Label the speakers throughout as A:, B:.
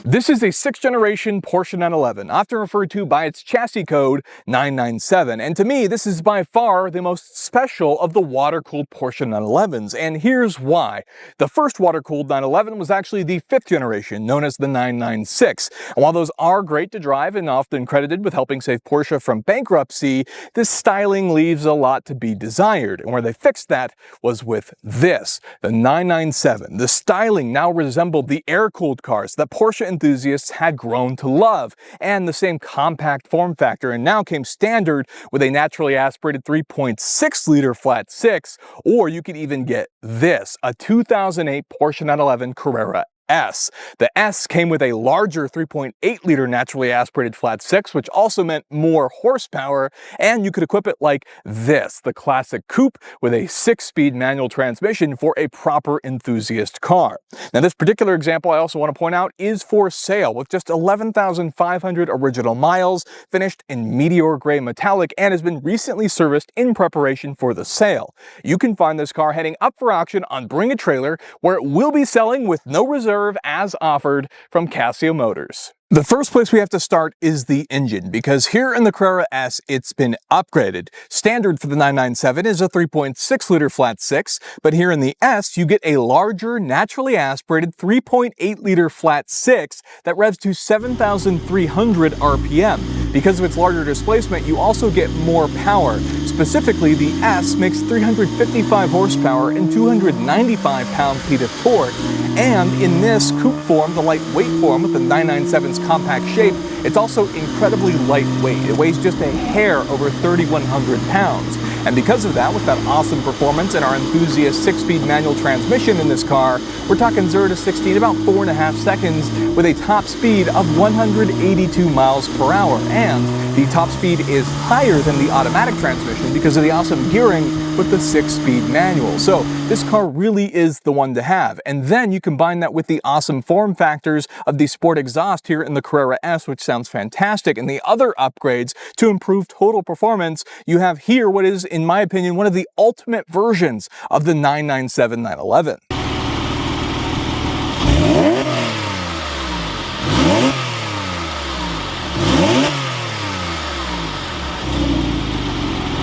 A: This is a 6th generation Porsche 911, often referred to by its chassis code 997, and to me this is by far the most special of the water-cooled Porsche 911s, and here's why. The first water-cooled 911 was actually the 5th generation, known as the 996, and while those are great to drive and often credited with helping save Porsche from bankruptcy, this styling leaves a lot to be desired, and where they fixed that was with this, the 997. The styling now resembled the air-cooled cars that Porsche enthusiasts had grown to love, and the same compact form factor, and now came standard with a naturally aspirated 3.6-liter flat 6, or you could even get this, a 2008 Porsche 911 Carrera S. The S came with a larger 3.8-liter naturally aspirated flat 6, which also meant more horsepower, and you could equip it like this, the classic coupe with a 6-speed manual transmission for a proper enthusiast car. Now this particular example I also want to point out is for sale with just 11,500 original miles, finished in meteor gray metallic, and has been recently serviced in preparation for the sale. You can find this car heading up for auction on Bring a Trailer, where it will be selling with no reserve as offered from Casio Motors. The first place we have to start is the engine, because here in the Carrera S, it's been upgraded. Standard for the 997 is a 3.6-liter flat 6, but here in the S, you get a larger, naturally aspirated 3.8-liter flat 6 that revs to 7,300 RPM. Because of its larger displacement, you also get more power. Specifically, the S makes 355 horsepower and 295 pound-feet of torque, and in this coupe form, the lightweight form with the 997's compact shape, it's also incredibly lightweight. It weighs just a hair over 3,100 pounds. And because of that, with that awesome performance and our enthusiast 6-speed manual transmission in this car, we're talking 0 to 60 in about 4.5 seconds with a top speed of 182 miles per hour. And the top speed is higher than the automatic transmission because of the awesome gearing with the 6-speed manual. So this car really is the one to have. And then you combine that with the awesome form factors of the sport exhaust here in the Carrera S, which sounds fantastic, and the other upgrades to improve total performance. You have here what is, in my opinion, one of the ultimate versions of the 997 911.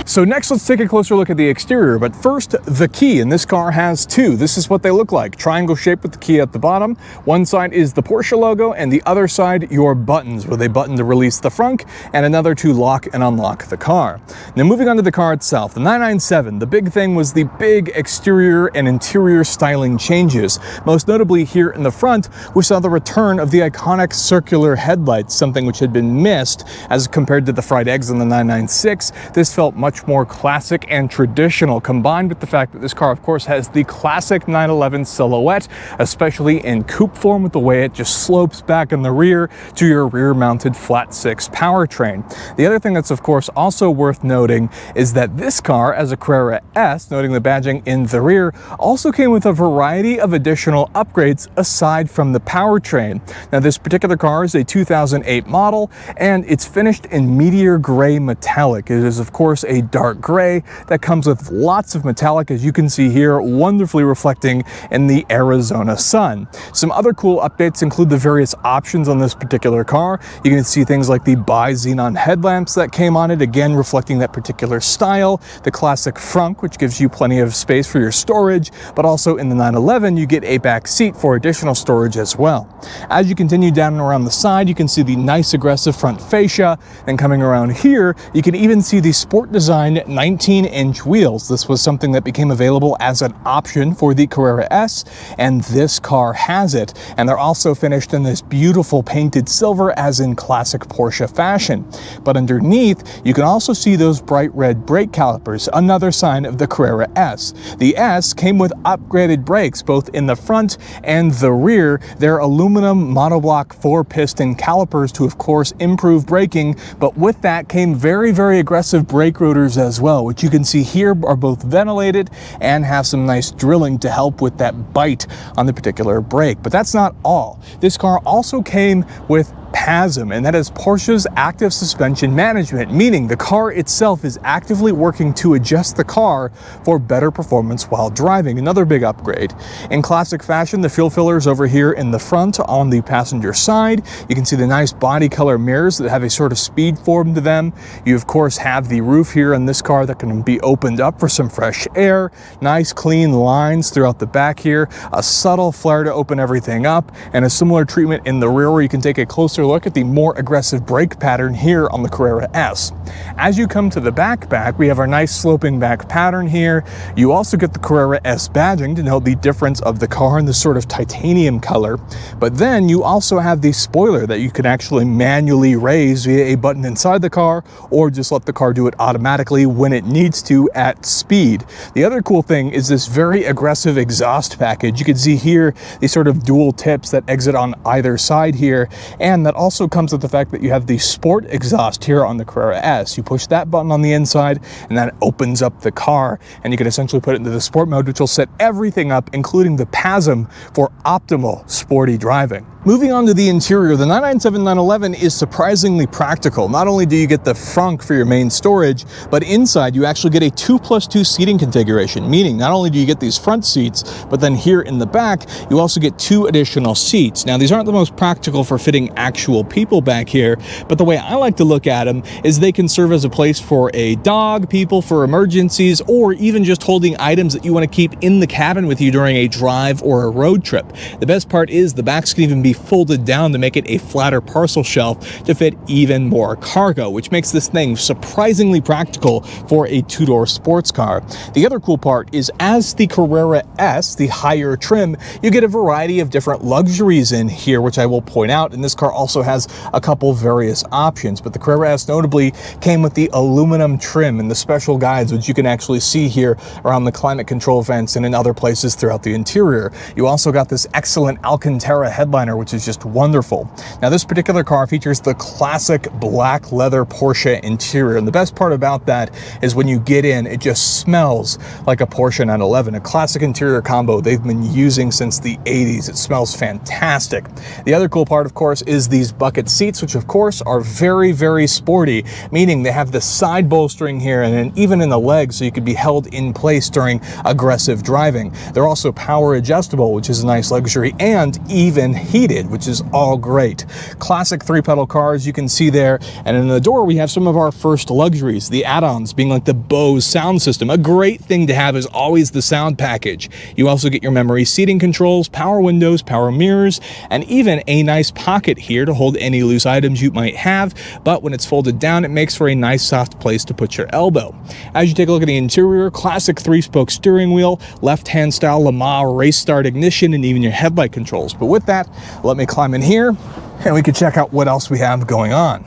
A: So next, let's take a closer look at the exterior, but first, the key, and this car has two. This is what they look like, triangle shape with the key at the bottom. One side is the Porsche logo, and the other side, your buttons, with a button to release the frunk, and another to lock and unlock the car. Now moving on to the car itself, the 997, the big thing was the big exterior and interior styling changes. Most notably here in the front, we saw the return of the iconic circular headlights, something which had been missed as compared to the fried eggs on the 996. This felt much more classic and traditional, combined with the fact that this car, of course, has the classic 911 silhouette, especially in coupe form with the way it just slopes back in the rear to your rear-mounted flat 6 powertrain. The other thing that's, of course, also worth noting is that this car, as a Carrera S, noting the badging in the rear, also came with a variety of additional upgrades aside from the powertrain. Now, this particular car is a 2008 model, and it's finished in meteor gray metallic. It is, of course, a dark gray that comes with lots of metallic, as you can see here, wonderfully reflecting in the Arizona sun. Some other cool updates include the various options on this particular car. You can see things like the bi-xenon headlamps that came on it, again reflecting that particular style, the classic frunk, which gives you plenty of space for your storage, but also in the 911 you get a back seat for additional storage as well. As you continue down and around the side, you can see the nice aggressive front fascia, and coming around here you can even see the sport design 19-inch wheels. This was something that became available as an option for the Carrera S, and this car has it. And they're also finished in this beautiful painted silver, as in classic Porsche fashion. But underneath, you can also see those bright red brake calipers, another sign of the Carrera S. The S came with upgraded brakes, both in the front and the rear. They're aluminum monoblock 4-piston calipers to, of course, improve braking, but with that came very, very aggressive brake rotors as well, which you can see here are both ventilated and have some nice drilling to help with that bite on the particular brake. But that's not all. This car also came with PASM, and that is Porsche's active suspension management, meaning the car itself is actively working to adjust the car for better performance while driving. Another big upgrade. In classic fashion, the fuel fillers over here in the front on the passenger side. You can see the nice body color mirrors that have a sort of speed form to them. You of course have the roof here in this car that can be opened up for some fresh air. Nice clean lines throughout the back here, a subtle flare to open everything up, and a similar treatment in the rear where you can take a closer look at the more aggressive brake pattern here on the Carrera S. As you come to the back, we have our nice sloping back pattern here. You also get the Carrera S badging to note the difference of the car in this sort of titanium color, but then you also have the spoiler that you can actually manually raise via a button inside the car, or just let the car do it automatically when it needs to at speed. The other cool thing is this very aggressive exhaust package. You can see here these sort of dual tips that exit on either side here, and that also comes with the fact that you have the sport exhaust here on the Carrera S. You push that button on the inside and that opens up the car, and you can essentially put it into the sport mode, which will set everything up, including the PASM, for optimal sporty driving. Moving on to the interior, the 997-911 is surprisingly practical. Not only do you get the frunk for your main storage, but inside you actually get a 2+2 seating configuration, meaning not only do you get these front seats, but then here in the back, you also get 2 additional seats. Now, these aren't the most practical for fitting actual people back here, but the way I like to look at them is they can serve as a place for a dog, people for emergencies, or even just holding items that you want to keep in the cabin with you during a drive or a road trip. The best part is the backs can even be folded down to make it a flatter parcel shelf to fit even more cargo, which makes this thing surprisingly practical for a 2-door sports car. The other cool part is, as the Carrera S, the higher trim, you get a variety of different luxuries in here, which I will point out, and this car also has a couple various options, but the Carrera S notably came with the aluminum trim and the special guides, which you can actually see here around the climate control vents and in other places throughout the interior. You also got this excellent Alcantara headliner, which is just wonderful. Now, this particular car features the classic black leather Porsche interior, and the best part about that is when you get in, it just smells like a Porsche 911, a classic interior combo they've been using since the 80s. It smells fantastic. The other cool part, of course, is these bucket seats, which of course are very, very sporty, meaning they have the side bolstering here and then even in the legs, so you could be held in place during aggressive driving. They're also power adjustable, which is a nice luxury, and even heated, which is all great. Classic 3-pedal cars you can see there, and in the door we have some of our first luxuries, the add-ons being like the Bose sound system. A great thing to have is always the sound package. You also get your memory seating controls, power windows, power mirrors, and even a nice pocket here to hold any loose items you might have, but when it's folded down, it makes for a nice soft place to put your elbow. As you take a look at the interior, classic 3-spoke steering wheel, left-hand style Lamar race start ignition, and even your headlight controls. But with that, let me climb in here and we can check out what else we have going on.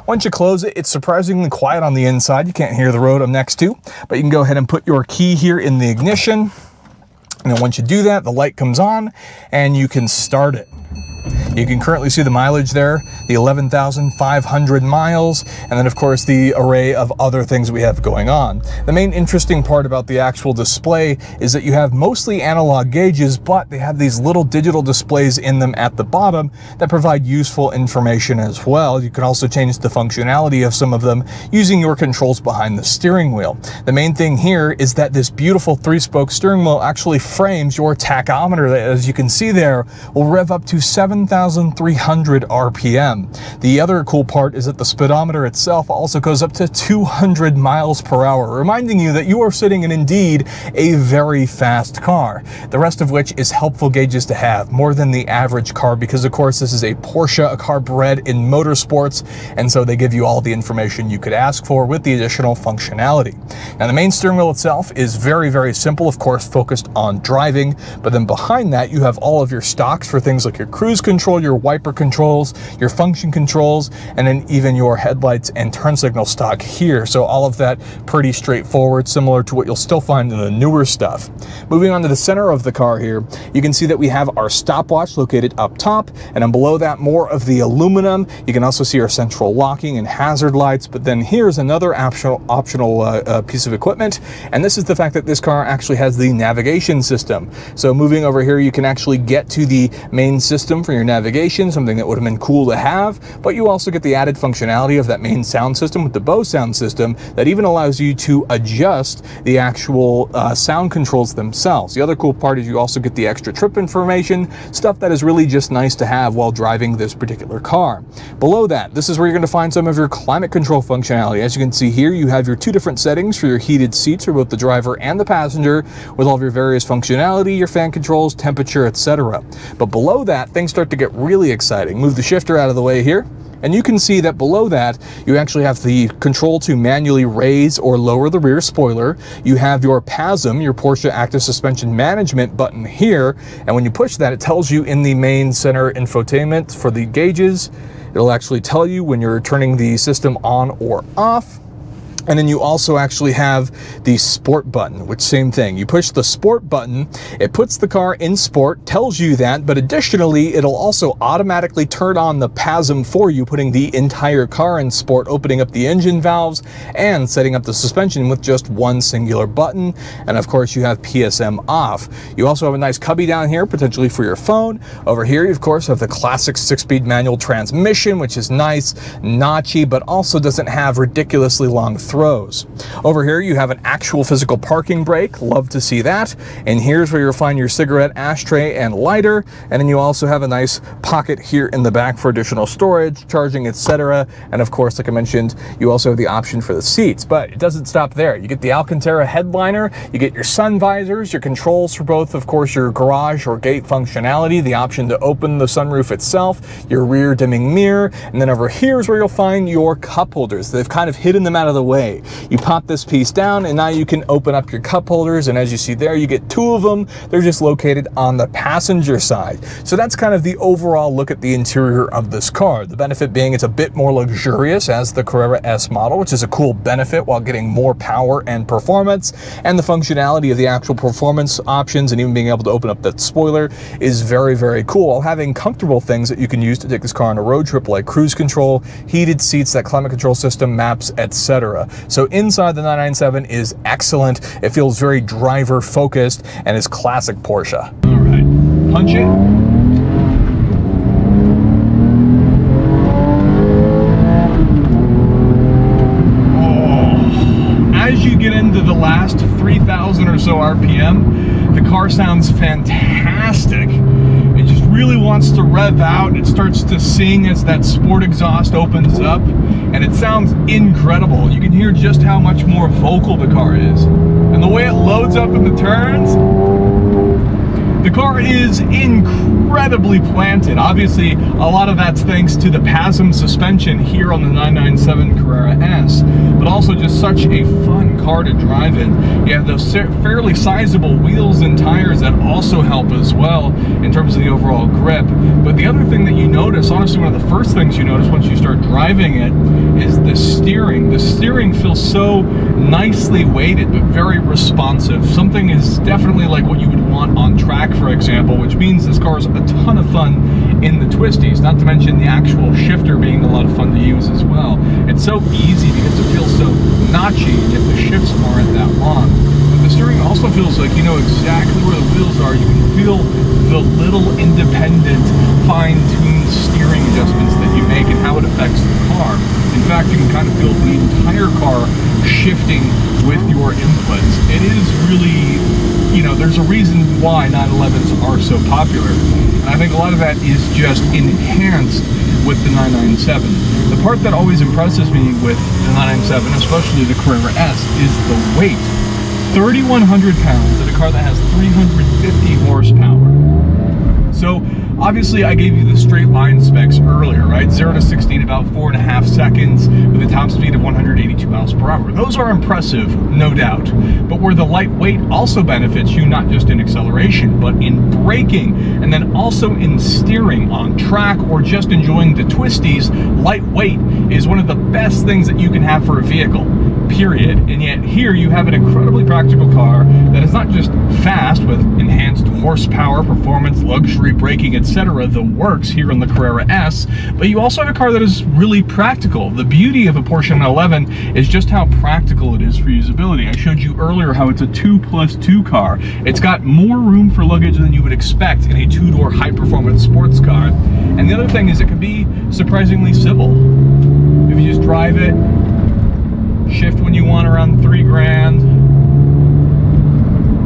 A: Once you close it, it's surprisingly quiet on the inside. You can't hear the road I'm next to, but you can go ahead and put your key here in the ignition. And then once you do that, the light comes on and you can start it. You can currently see the mileage there, the 11,500 miles, and then of course the array of other things we have going on. The main interesting part about the actual display is that you have mostly analog gauges, but they have these little digital displays in them at the bottom that provide useful information as well. You can also change the functionality of some of them using your controls behind the steering wheel. The main thing here is that this beautiful 3-spoke steering wheel actually frames your tachometer that, as you can see there, will rev up to 7,300 RPM. The other cool part is that the speedometer itself also goes up to 200 miles per hour, reminding you that you are sitting in indeed a very fast car. The rest of which is helpful gauges to have, more than the average car, because of course this is a Porsche, a car bred in motorsports, and so they give you all the information you could ask for with the additional functionality. Now, the main steering wheel itself is very, very simple, of course focused on driving, but then behind that you have all of your stocks for things like your cruise control, your wiper controls, your function controls, and then even your headlights and turn signal stock here. So all of that pretty straightforward, similar to what you'll still find in the newer stuff. Moving on to the center of the car here, you can see that we have our stopwatch located up top, and then below that more of the aluminum. You can also see our central locking and hazard lights, but then here's another optional piece of equipment, and this is the fact that this car actually has the navigation system. So moving over here, you can actually get to the main system for your navigation navigation, something that would have been cool to have, but you also get the added functionality of that main sound system with the Bose sound system that even allows you to adjust the actual sound controls themselves. The other cool part is you also get the extra trip information, stuff that is really just nice to have while driving this particular car. Below that, this is where you're going to find some of your climate control functionality. As you can see here, you have your two different settings for your heated seats for both the driver and the passenger, with all of your various functionality, your fan controls, temperature, etc. But below that, things start to get really exciting. Move the shifter out of the way here, and you can see that below that, you actually have the control to manually raise or lower the rear spoiler. You have your PASM, your Porsche Active Suspension Management button here, and when you push that, it tells you in the main center infotainment for the gauges. It'll actually tell you when you're turning the system on or off. And then you also actually have the sport button, which same thing. You push the sport button, it puts the car in sport, tells you that, but additionally, it'll also automatically turn on the PASM for you, putting the entire car in sport, opening up the engine valves and setting up the suspension with just one singular button. And of course, you have PSM off. You also have a nice cubby down here, potentially for your phone. Over here, you of course have the classic 6-speed manual transmission, which is nice, notchy, but also doesn't have ridiculously long throws. Over here you have an actual physical parking brake, love to see that. And here's where you'll find your cigarette ashtray and lighter, and then you also have a nice pocket here in the back for additional storage, charging, etc. And of course, like I mentioned, you also have the option for the seats, but it doesn't stop there. You get the Alcantara headliner, you get your sun visors, your controls for both, of course, your garage or gate functionality, the option to open the sunroof itself, your rear dimming mirror, and then over here is where you'll find your cup holders. They've kind of hidden them out of the way. You pop this piece down and now you can open up your cup holders, and as you see there, you get two of them. They're just located on the passenger side. So that's kind of the overall look at the interior of this car. The benefit being it's a bit more luxurious as the Carrera S model, which is a cool benefit while getting more power and performance, and the functionality of the actual performance options and even being able to open up that spoiler is very, very cool, while having comfortable things that you can use to take this car on a road trip, like cruise control, heated seats, that climate control system, maps, etc. So inside the 997 is excellent. It feels very driver focused and is classic Porsche. All right, punch it. Oh, as you get into the last 3,000 or so RPM, the car sounds fantastic. It just really wants to rev out. It starts to sing as that sport exhaust opens up, and it sounds incredible. You can hear just how much more vocal the car is. And the way it loads up in the turns, the car is incredibly planted. Obviously, a lot of that's thanks to the PASM suspension here on the 997 Carrera S, but also just such a fun car to drive in. You have those fairly sizable wheels and tires that also help as well in terms of the overall grip. But the other thing that you notice, honestly one of the first things you notice once you start driving it, is the steering. The steering feels so nicely weighted but very responsive. Something is definitely like what you would want on track, for example, which means this car is a ton of fun in the twisties, not to mention the actual shifter being a lot of fun to use as well. It's so easy because it feels so notchy, yet the shifts aren't that long. But the steering also feels like you know exactly where the wheels are. You can feel the little independent, fine-tuned steering adjustments that you make and how it affects the car. In fact, you can kind of feel the entire car shifting with your inputs. It is really, you know, there's a reason why 911s are so popular. And I think a lot of that is just enhanced with the 997. The part that always impresses me with the 997, especially the Carrera S, is the weight. 3,100 pounds in a car that has 350 horsepower. So obviously I gave you the straight line specs earlier, right? 0 to 60 in about 4.5 seconds with a top speed of 182 miles per hour. Those are impressive, no doubt. But where the lightweight also benefits you, not just in acceleration, but in braking, and then also in steering on track or just enjoying the twisties, lightweight is one of the best things that you can have for a vehicle, period. And yet here you have an incredibly practical car that is not just fast with enhanced horsepower, performance, luxury, braking, etc. the works here on the Carrera S, but you also have a car that is really practical. The beauty of a Porsche 911 is just how practical it is for usability. I showed you earlier how it's a 2+2 car. It's got more room for luggage than you would expect in a two-door high-performance sports car. And the other thing is it can be surprisingly civil. If you just drive it, shift when you want around 3 grand.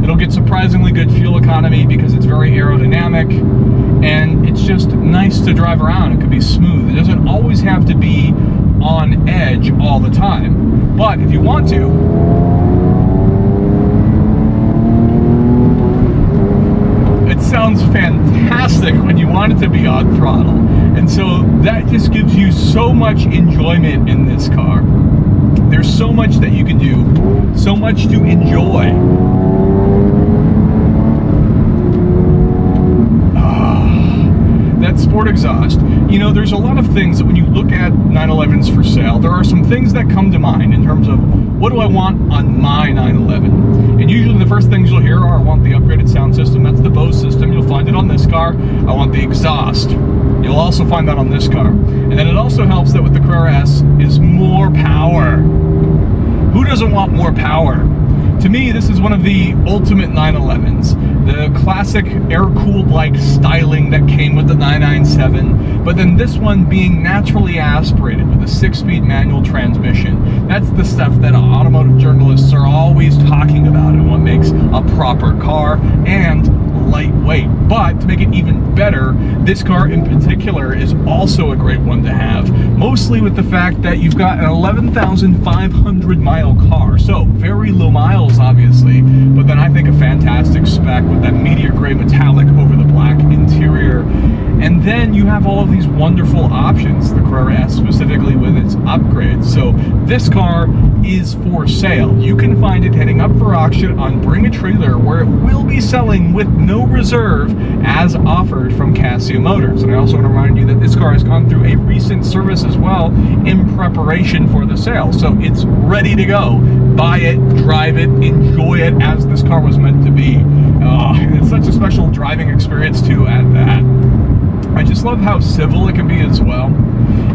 A: It'll get surprisingly good fuel economy because it's very aerodynamic, and it's just nice to drive around. It could be smooth. It doesn't always have to be on edge all the time, but if you want to, it sounds fantastic when you want it to be on throttle. And so that just gives you so much enjoyment in this car. There's so much that you can do, so much to enjoy. That sport exhaust, you know, there's a lot of things that when you look at 911s for sale, there are some things that come to mind in terms of what do I want on my 911. And usually the first things you'll hear are, I want the upgraded sound system. That's the Bose system. You'll find it on this car. I want the exhaust. You'll also find that on this car. And then it also helps that with the Carrera S is more power. Who doesn't want more power? To me, this is one of the ultimate 911s. The classic air-cooled like styling that came with the 997, but then this one being naturally aspirated with a 6-speed manual transmission. That's the stuff that automotive journalists are always talking about and what makes a proper car, and lightweight. But to make it even better, this car in particular is also a great one to have, mostly with the fact that you've got an 11,500 mile car, so very low miles obviously, but then I think a fantastic spec with that meteor gray metallic over the black interior. And then you have all of these wonderful options, the Carrera S specifically with its upgrades. So this car is for sale. You can find it heading up for auction on Bring a Trailer, where it will be selling with no reserve as offered from Casio Motors. And I also want to remind you that this car has gone through a recent service as well in preparation for the sale. So it's ready to go. Buy it, drive it, enjoy it as this car was meant to be. It's such a special driving experience too at that. I just love how civil it can be as well.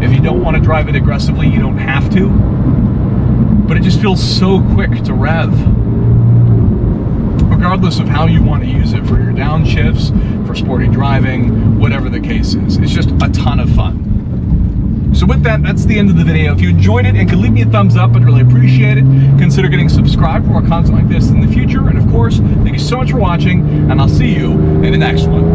A: If you don't want to drive it aggressively, you don't have to. But it just feels so quick to rev. Regardless of how you want to use it for your downshifts, for sporty driving, whatever the case is. It's just a ton of fun. So with that, that's the end of the video. If you enjoyed it and could leave me a thumbs up, I'd really appreciate it. Consider getting subscribed for more content like this in the future. And of course, thank you so much for watching, and I'll see you in the next one.